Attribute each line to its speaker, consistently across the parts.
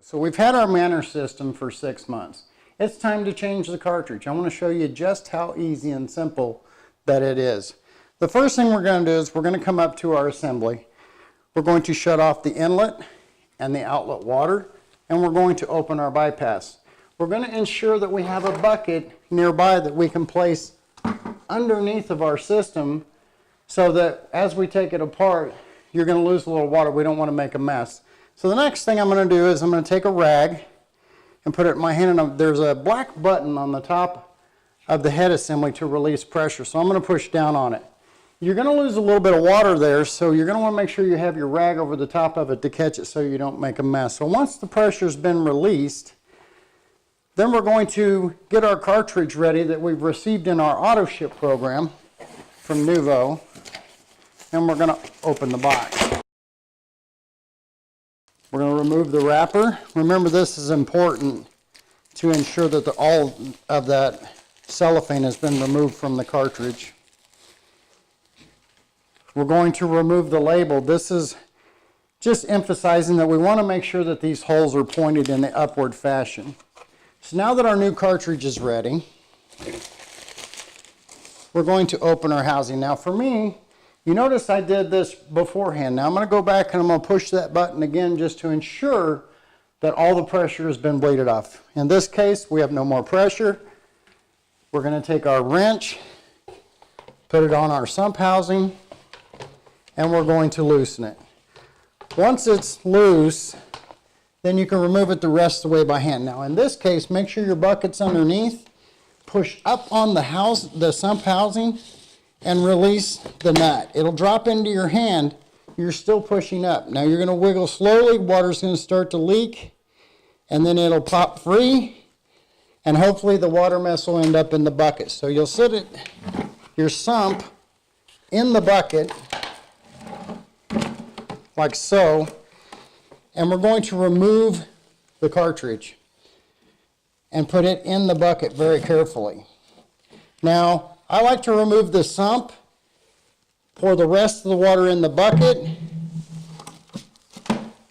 Speaker 1: So we've had our Manor system for 6 months. It's time to change the cartridge. I want to show you just how easy and simple that it is. The first thing we're going to do is we're going to come up to our assembly. We're going to shut off the inlet and the outlet water, and we're going to open our bypass. We're going to ensure that we have a bucket nearby that we can place underneath of our system so that as we take it apart, you're going to lose a little water. We don't want to make a mess. So the next thing I'm going to do is I'm going to take a rag and put it in my hand, and there's a black button on the top of the head assembly to release pressure. So I'm going to push down on it. You're going to lose a little bit of water there, so you're going to want to make sure you have your rag over the top of it to catch it so you don't make a mess. So once the pressure's been released, then we're going to get our cartridge ready that we've received in our auto ship program from NuvoH, and we're going to open the box. We're going to remove the wrapper. Remember, this is important to ensure that all of that cellophane has been removed from the cartridge. We're going to remove the label. This is just emphasizing that we want to make sure that these holes are pointed in the upward fashion. So now that our new cartridge is ready, we're going to open our housing. Now for me, you notice I did this beforehand. Now I'm going to go back and I'm going to push that button again just to ensure that all the pressure has been bleeded off. In this case, we have no more pressure. We're going to take our wrench, put it on our sump housing, and we're going to loosen it. Once it's loose, then you can remove it the rest of the way by hand. Now in this case, make sure your bucket's underneath, push up on the sump housing, and release the nut. It'll drop into your hand. You're still pushing up. Now you're going to wiggle slowly. Water's going to start to leak, and then it'll pop free, and hopefully the water mess will end up in the bucket. So you'll sit your sump in the bucket like so, and we're going to remove the cartridge and put it in the bucket very carefully. Now, I like to remove the sump, pour the rest of the water in the bucket,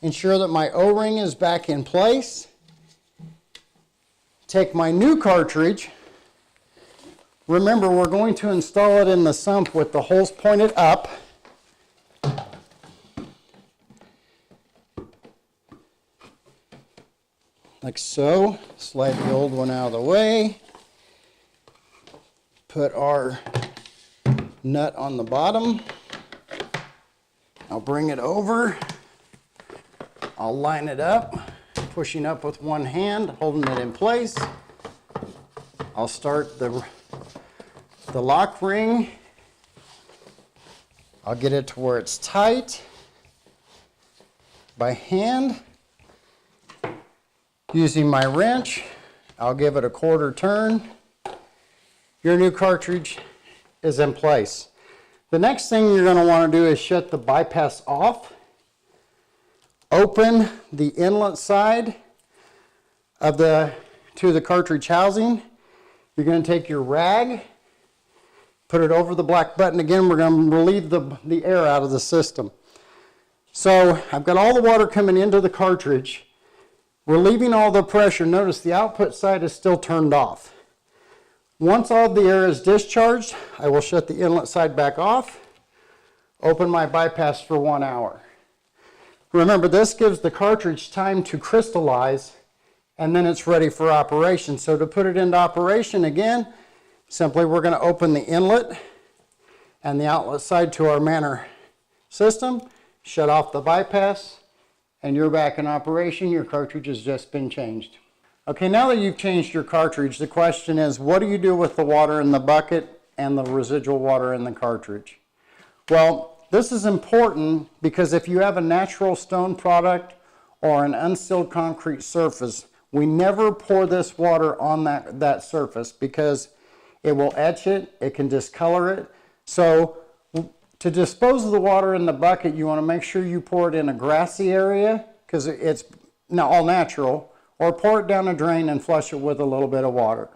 Speaker 1: ensure that my O-ring is back in place, take my new cartridge. Remember, we're going to install it in the sump with the holes pointed up. Like so. Slide the old one out of the way. Put our nut on the bottom. I'll bring it over. I'll line it up, pushing up with one hand, holding it in place. I'll start the lock ring. I'll get it to where it's tight by hand. Using my wrench, I'll give it a quarter turn. Your new cartridge is in place. The next thing you're going to want to do is shut the bypass off. Open the inlet side of to the cartridge housing. You're going to take your rag, put it over the black button again. We're going to relieve the air out of the system. So I've got all the water coming into the cartridge, relieving all the pressure. Notice the output side is still turned off. Once all the air is discharged, I will shut the inlet side back off, open my bypass for 1 hour. Remember, this gives the cartridge time to crystallize, and then it's ready for operation. So to put it into operation again, simply we're going to open the inlet and the outlet side to our Manor system, shut off the bypass, and you're back in operation. Your cartridge has just been changed. Okay, now that you've changed your cartridge, the question is, what do you do with the water in the bucket and the residual water in the cartridge? Well, this is important because if you have a natural stone product or an unsealed concrete surface, we never pour this water on that surface because it will etch it, it can discolor it. So to dispose of the water in the bucket, you want to make sure you pour it in a grassy area because it's all natural, or pour it down a drain and flush it with a little bit of water.